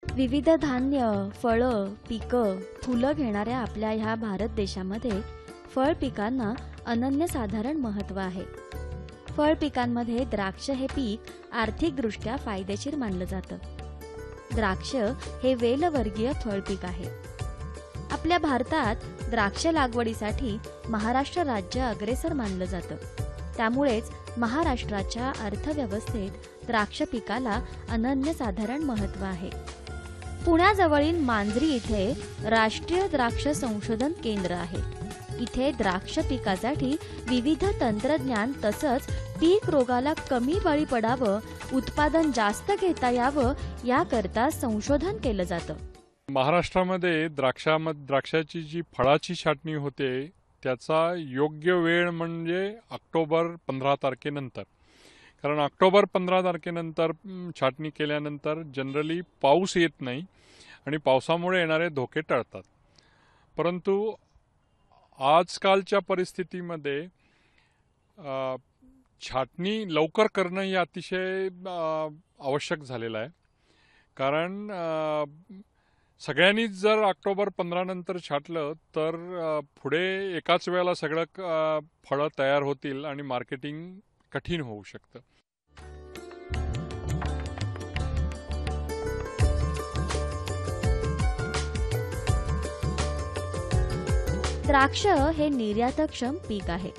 विविध धान्य, फळं, पिकं, फुलं घेणाऱ्या आपल्या ह्या भारत देशामध्ये फळ पिकांना अनन्यसाधारण महत्त्व आहे. फळ पिकांमध्ये द्राक्ष हे पीक आर्थिकदृष्ट्या फायदेशीर मानलं जातं. द्राक्ष हे वेलवर्गीय फळ पीक आहे. आपल्या भारतात द्राक्ष लागवडीसाठी महाराष्ट्र राज्य अग्रेसर मानलं जातं. त्यामुळेच महाराष्ट्राच्या अर्थव्यवस्थेत द्राक्ष पिकाला अनन्यसाधारण महत्त्व आहे. पुण्याजवळील मांजरी इथे राष्ट्रीय द्राक्ष संशोधन केंद्र आहे. इथे द्राक्ष पिकासाठी विविध तंत्रज्ञान तसंच पीक रोगाला कमी बळी पडावं, उत्पादन जास्त घेता यावं याकरता संशोधन केलं जातं. महाराष्ट्रामध्ये द्राक्षाची जी फळाची छाटणी होते त्याचा योग्य वेळ म्हणजे ऑक्टोबर 15 तारखेनंतर. कारण ऑक्टोबर 15 तारखेनंतर छाटणी केल्यानंतर जनरली पाऊस येत नाही आणि पावसामुळे येणारे धोके टळतात. परंतु आजकालच्या परिस्थितीमध्ये छाटणी लवकर करणं हे अतिशय आवश्यक झालेलं आहे. कारण सगळ्यांनीच जर ऑक्टोबर 15 नंतर छाटलं तर पुढे एकाच वेळेला सगळं फळं तयार होतील आणि मार्केटिंग कठीण होऊ शकतं. द्राक्ष हे निर्यातक्षम पीक आहे.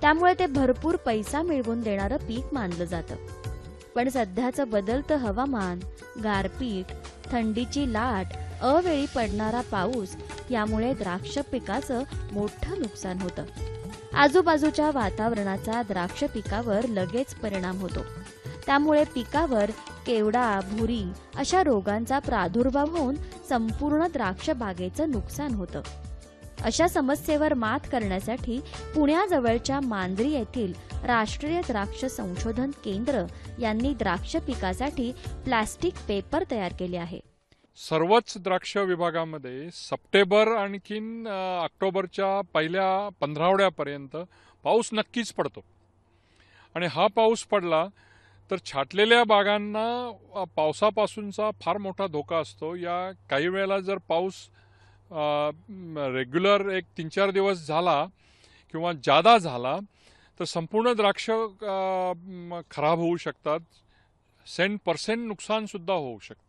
त्यामुळे ते भरपूर पैसा मिळवून देणारं पीक मानलं जातं. पण सध्याचं बदलतं हवामान, गारपीट, थंडीची लाट, अवेळी पडणारा पाऊस यामुळे द्राक्ष पिकाचं मोठं नुकसान होतं. आजूबाजूच्या वातावरणाचा द्राक्ष पिकावर लगेच परिणाम होतो. त्यामुळे पिकावर केवडा, भुरी अशा रोगांचा प्रादुर्भाव होऊन संपूर्ण द्राक्ष बागेचं नुकसान होतं. अशा समस्येवर मात करण्यासाठी पुण्याजवळच्या मांजरी येथील राष्ट्रीय द्राक्ष संशोधन केंद्र यांनी द्राक्ष पिकासाठी प्लास्टिक पेपर तयार केले आहे. सर्वच द्राक्ष विभागामध्ये सप्टेंबर आणखीन ऑक्टोबरच्या पहिल्या 15 पाऊस नक्कीच पडतो. आणि हा पाऊस पडला तर छाटलेल्या बागांना पावसापासूनचा फार मोठा धोका असतो. या काही वेळेला जर पाऊस रेग्युलर एक 3-4 दिवस झाला किंवा जादा झाला तर संपूर्ण द्राक्ष खराब होऊ शकतात. 100% नुकसानसुद्धा होऊ शकतं.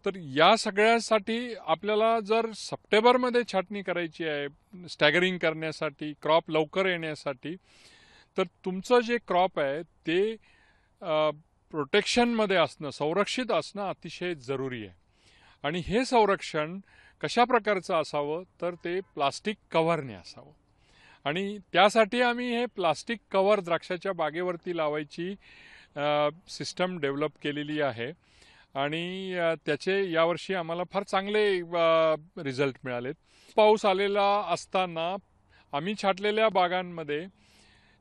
तर या सगळ्यासाठी आपल्याला जर सप्टेंबरमध्ये छाटणी करायची आहे स्टॅगरिंग करण्यासाठी, क्रॉप लवकर येण्यासाठी, तर तुमचं जे क्रॉप आहे ते प्रोटेक्शनमध्ये असणं, संरक्षित असणं अतिशय जरुरी आहे. आणि हे संरक्षण कशा प्रकारचं असावं तर ते प्लास्टिक कव्हरने असावं. आणि त्यासाठी आम्ही हे प्लास्टिक कव्हर द्राक्षाच्या बागेवरती लावायची सिस्टम डेव्हलप केलेली आहे. आणि त्याचे यावर्षी आम्हाला फार चांगले रिझल्ट मिळालेत. पाऊस आलेला असताना आम्ही छाटलेल्या बागांमध्ये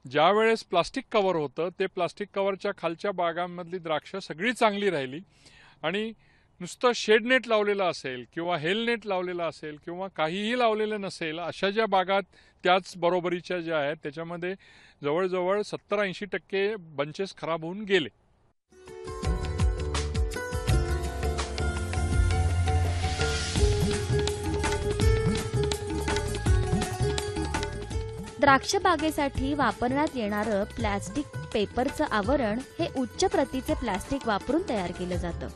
ज्या वेळेस प्लास्टिक कव्हर होतं ते प्लास्टिक कव्हरच्या खालच्या बागांमधली द्राक्ष सगळी चांगली राहिली. आणि नुसतं शेड नेट लावलेलं असेल किंवा हेल नेट लावलेलं असेल किंवा काहीही लावलेलं नसेल अशा ज्या बागात त्याच बरोबरीच्या ज्या आहेत त्याच्यामध्ये जवळजवळ 70-80% बंचेस खराब होऊन गेले. द्राक्ष बागेसाठी वापरण्यात येणारं प्लास्टिक पेपरचं आवरण हे उच्च प्रतीचे प्लास्टिक वापरून तयार केलं जातं.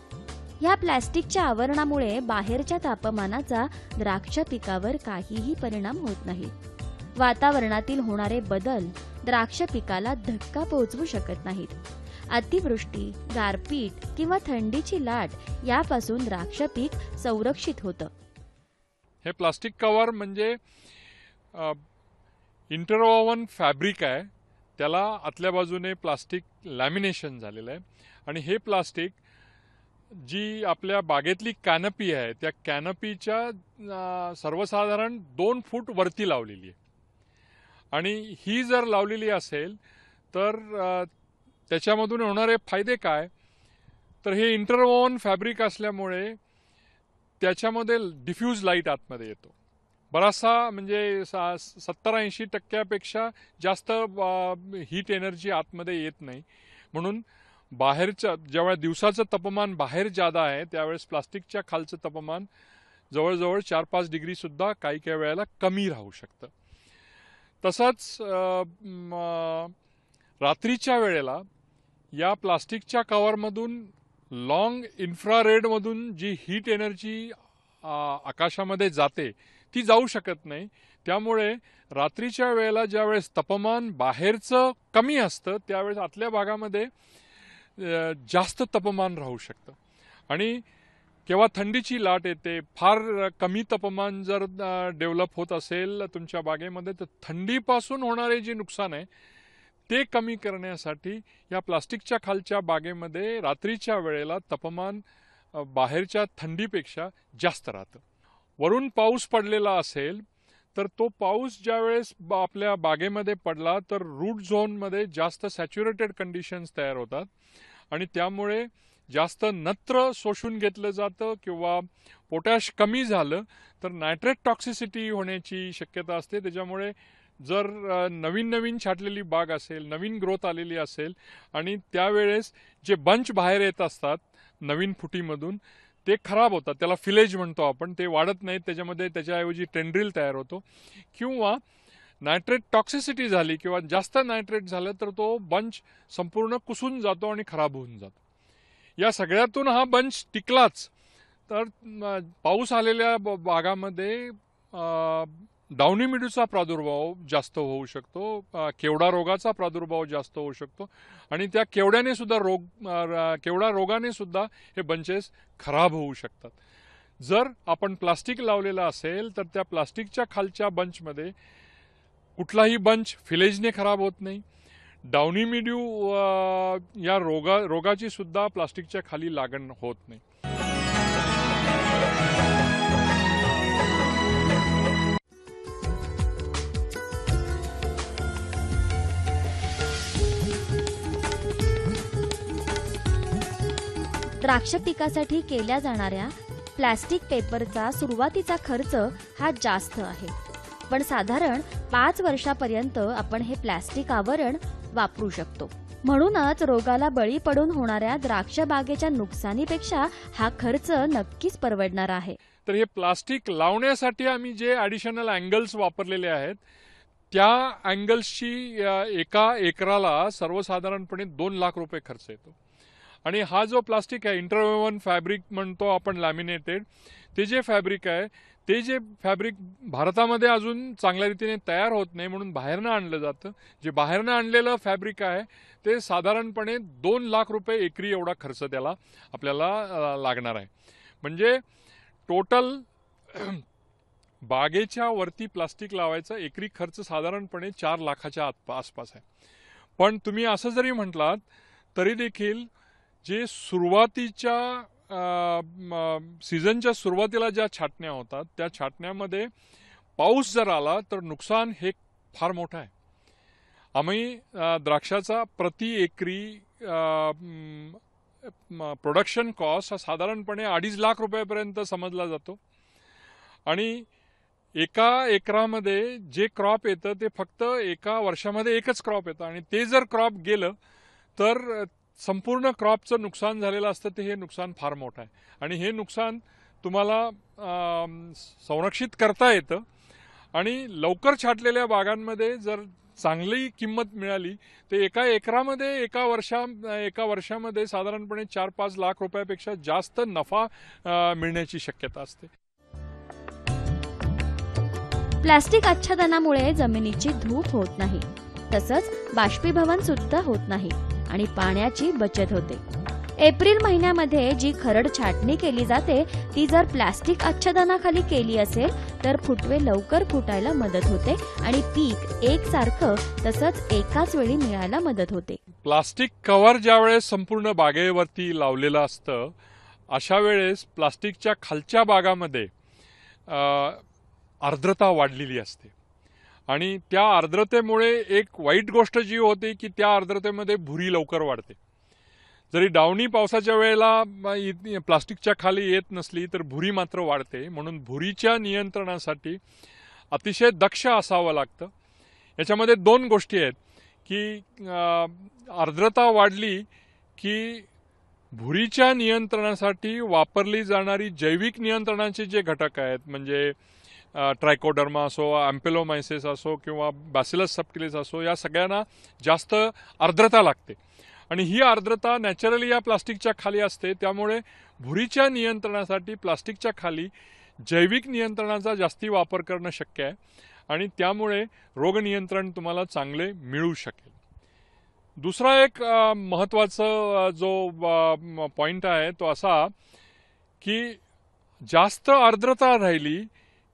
या प्लास्टिकच्या आवरणामुळे बाहेरच्या तापमानाचा द्राक्ष पिकावर काहीही परिणाम होत नाही. वातावरणातील होणारे बदल द्राक्ष पिकाला धक्का पोहोचवू शकत नाहीत. अतिवृष्टी, गारपीट किंवा थंडीची लाट यापासून द्राक्ष पीक संरक्षित होतं. हे प्लास्टिक कव्हर म्हणजे इंटरवोव्हन फॅब्रिक आहे. त्याला आतल्या बाजूने प्लास्टिक लॅमिनेशन झालेलं आहे. आणि हे प्लास्टिक जी आपल्या बागेतली कॅनपी आहे त्या कॅनपीच्या सर्वसाधारण 2 फूट वरती लावलेली आहे. आणि ही जर लावलेली असेल तर त्याच्यामधून होणारे फायदे काय तर हे इंटरवोव्हन फॅब्रिक असल्यामुळे त्याच्यामध्ये डिफ्यूज लाईट आतमध्ये येतो. बराचसा म्हणजे 70-80% जास्त हीट एनर्जी आतमध्ये येत नाही. म्हणून बाहेरच्या ज्यावेळेस दिवसाचं तापमान बाहेर जादा आहे त्यावेळेस प्लास्टिकच्या खालचं तापमान जवळजवळ 4-5 डिग्री सुद्धा काही काही वेळेला कमी राहू शकतं. तसंच रात्रीच्या वेळेला या प्लास्टिकच्या कव्हरमधून लॉंग इन्फ्रारेडमधून जी हीट एनर्जी आकाशामध्ये जाते ती जाऊ शकत नाही. त्यामुळे रात्रीच्या वेळेला ज्यावेळेस तापमान बाहेरचं कमी असतं त्यावेळेस आतल्या भागामध्ये जास्त तापमान राहू शकतं. आणि केव्हा थंडीची लाट येते, फार कमी तापमान जर डेव्हलप होत असेल तुमच्या बागेमध्ये तर थंडीपासून होणारे जे नुकसान आहे ते कमी करण्यासाठी या प्लास्टिकच्या खालच्या बागेमध्ये रात्रीच्या वेळेला तापमान बाहेरच्या थंडीपेक्षा जास्त राहतं. वरून पाऊस पडलेला असेल तर तो पाऊस ज्यावेळेस आपल्या बागेमध्ये पडला तर रूट झोनमध्ये जास्त सॅच्युरेटेड कंडिशन्स तयार होतात आणि त्यामुळे जास्त नत्र शोषून घेतलं जातं किंवा पोटॅश कमी झालं तर नायट्रेट टॉक्सिसिटी होण्याची शक्यता असते. त्याच्यामुळे जर नवीन छाटलेली बाग असेल, नवीन ग्रोथ आलेली असेल आणि त्यावेळेस जे बंच बाहेर येत असतात नवीन फुटीमधून ते खराब होतात, त्याला फिलेज म्हणतो आपण, ते वाढत नाहीत, त्याच्यामध्ये त्याच्याऐवजी टेंड्रिल तयार होतो किंवा नायट्रेट टॉक्सिसिटी झाली किंवा जास्त नायट्रेट झालं तर तो बंच संपूर्ण कुसून जातो आणि खराब होऊन जातो. या सगळ्यातून हा बंच टिकलाच तर पाऊस आलेल्या भागामध्ये डाउनी मिल्ड्यूचा प्रादुर्भाव जास्त होऊ शकतो, केवडा रोगाचा प्रादुर्भाव जास्त होऊ शकतो आणि त्या केवड्याने सुद्धा केवडा रोगाने सुद्धा हे बंचेस खराब होऊ शकतात. जर आपण प्लास्टिक लावलेलं असेल तर त्या प्लास्टिकच्या खालच्या बंचमध्ये कुठलाही बंच फिलेजने खराब होत नाही. डाउनी मिल्ड्यू या रोगाची सुद्धा प्लास्टिकच्या खाली लागण होत नाही. द्राक्ष पिकासाठी केल्या जाणाऱ्या प्लास्टिक पेपरचा सुरुवातीचा खर्च हा जास्त आहे, पण साधारण 5 वर्षापर्यंत आपण हे प्लास्टिक आवरण वापरू शकतो. म्हणूनच रोगाला बळी पडून होणाऱ्या द्राक्ष बागेच्या नुकसानीपेक्षा हा खर्च नक्कीच परवडणार आहे. तर हे प्लास्टिक लावण्यासाठी आम्ही जे ॲडिशनल अँगल्स वापरलेले आहेत त्या अँगल्सची एका एकराला सर्वसाधारणपणे 2 लाख रुपये खर्च येतो. आणि हा जो प्लास्टिक आहे इंटरवोव्हन फॅब्रिक म्हणतो आपण, लॅमिनेटेड, ते जे फॅब्रिक आहे ते जे फॅब्रिक भारतामध्ये अजून चांगल्या रीतीने तयार होत नाही म्हणून बाहेरनं आणलं जातं. जे बाहेरनं आणलेलं फॅब्रिक आहे ते साधारणपणे 2 लाख रुपये एकरी एवढा खर्च त्याला आपल्याला लागणार आहे. म्हणजे टोटल बागेच्या वरती प्लास्टिक लावायचा एकरी खर्च साधारणपणे 4 लाखाच्या आसपास आहे. पण तुम्ही असं जरी म्हटलात तरी देखील जे सुरुवातीच्या सीझनच्या सुरुवातीला ज्या छाटण्या होतात त्या छाटण्यामध्ये पाऊस जर आला तर नुकसान हे फार मोठं आहे. आम्ही द्राक्षाचा प्रति एकरी प्रोडक्शन कॉस्ट हा साधारणपणे 2.5 लाख रुपयापर्यंत समजला जातो आणि एका एकरामध्ये जे क्रॉप येतं ते फक्त एका वर्षामध्ये एकच क्रॉप येतं आणि ते जर क्रॉप गेलं तर संपूर्ण क्रॉपचं नुकसान झालेलं असतं. ते हे नुकसान फार मोठं आहे आणि हे नुकसान तुम्हाला संरक्षित करता येतं आणि लवकर छाटलेल्या बागांमध्ये जर चांगली किंमत मिळाली तर एका एकरामध्ये एका वर्षामध्ये साधारणपणे 4-5 लाख रुपयापेक्षा जास्त नफा मिळण्याची शक्यता असते. प्लास्टिक आच्छादनामुळे जमिनीची धूप होत नाही, तसंच बाष्पीभवन सुद्धा होत नाही आणि पाण्याची बचत होते. एप्रिल महिन्यामध्ये जी खरड छाटणी केली जाते ती जर प्लास्टिक आच्छादनाखाली केली असेल तर फुटवे लवकर फुटायला मदत होते आणि पीक एकसारखं तसंच एकाच वेळी मिळायला मदत होते. प्लास्टिक कव्हर ज्यावेळेस संपूर्ण बागेवरती लावलेलं असतं अशा वेळेस प्लास्टिकच्या खालच्या भागामध्ये आर्द्रता वाढलेली असते आणि त्या आर्द्रतेमुळे एक वाईट गोष्ट जी होते की त्या आर्द्रतेमध्ये भुरी लवकर वाढते. जरी डावणी पावसाच्या वेळेला प्लास्टिकच्या खाली येत नसली तर भुरी मात्र वाढते. म्हणून भुरीच्या नियंत्रणासाठी अतिशय दक्ष असावं लागतं. याच्यामध्ये 2 गोष्टी आहेत की आर्द्रता वाढली की भुरीच्या नियंत्रणासाठी वापरली जाणारी जैविक नियंत्रणाचे जे घटक आहेत, म्हणजे ट्रायकोडर्मा असो, अँपेलोमायसिस असो किंवा बॅसिलस सबटिलिस असो, या सगळ्यांना जास्त आर्द्रता लागते. आणि ही आर्द्रता नॅचरली या प्लास्टिकच्या खाली असते. त्यामुळे भुरीच्या नियंत्रणासाठी प्लास्टिकच्या खाली जैविक नियंत्रणाचा जास्ती वापर करणं शक्य आहे आणि त्यामुळे रोगनियंत्रण तुम्हाला चांगले मिळू शकेल. दुसरा एक महत्त्वाचा जो पॉईंट आहे तो असा की जास्त आर्द्रता राहिली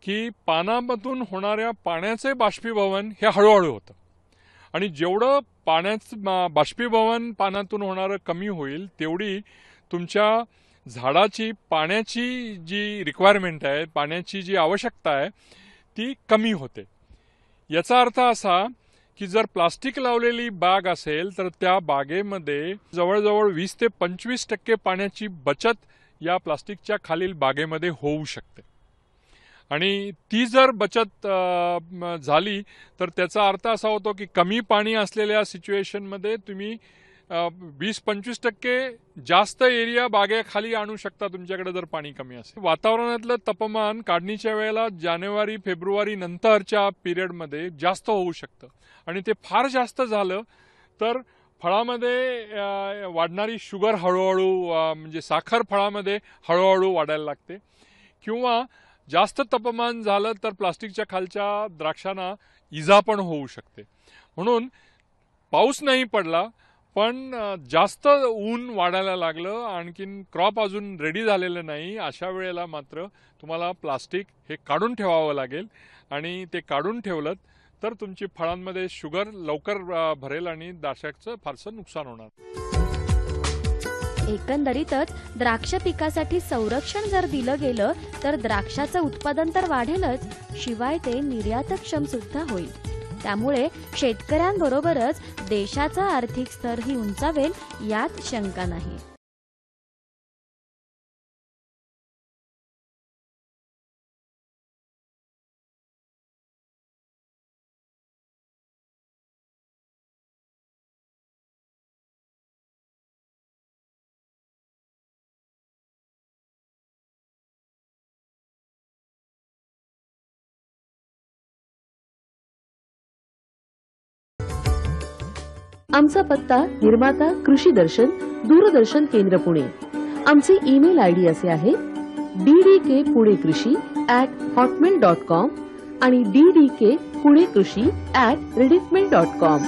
की पानामधून होणाऱ्या पाण्याचे बाष्पीभवन हे हळूहळू होतं आणि जेवढं पाण्याचं बाष्पीभवन पानातून होणारं कमी होईल तेवढी तुमच्या झाडाची पाण्याची जी रिक्वायरमेंट आहे, पाण्याची जी आवश्यकता आहे ती कमी होते. याचा अर्थ असा की जर प्लास्टिक लावलेली बाग असेल तर त्या बागेमध्ये जवळजवळ 20 ते 25% पाण्याची बचत या प्लास्टिकच्या खालील बागेमध्ये होऊ शकते. आणि ती जर बचत झाली तर त्याचा अर्थ असा होतो की कमी पाणी असलेल्या सिच्युएशनमध्ये तुम्ही 20-25% जास्त एरिया बागेखाली आणू शकता तुमच्याकडे जर पाणी कमी असेल. वातावरणातलं तापमान काढणीच्या वेळेला जानेवारी-फेब्रुवारी नंतरच्या पिरियडमध्ये जास्त होऊ शकतं आणि ते फार जास्त झालं तर फळामध्ये वाढणारी शुगर हळूहळू म्हणजे साखर फळामध्ये हळूहळू वाढायला लागते किंवा जास्त तापमान झालं तर प्लास्टिकच्या खालच्या द्राक्षांना इजा पण होऊ शकते. म्हणून पाऊस नाही पडला पण जास्त ऊन वाढायला लागलं, आणखीन क्रॉप अजून रेडी झालेलं नाही, अशा वेळेला मात्र तुम्हाला प्लास्टिक हे काढून ठेवावं लागेल आणि ते काढून ठेवलं तर तुमची फळांमध्ये शुगर लवकर भरेल आणि द्राक्षाचं फारसं नुकसान होणार. एकंदरीतच द्राक्ष पिकासाठी संरक्षण जर दिलं गेलं तर द्राक्षाचं उत्पादन तर वाढेलच, शिवाय ते निर्यातक्षम सुद्धा होईल. त्यामुळे शेतकऱ्यांबरोबरच देशाचा आर्थिक स्तरही उंचावेल यात शंका नाही. आमचा पत्ता निर्माता कृषी दर्शन, दूरदर्शन केंद्र पुणे. आमचे ईमेल आयडी असे आहे ddkpunekrshi@hotmail.com आणि ddkpunekrshi@rediffmail.com.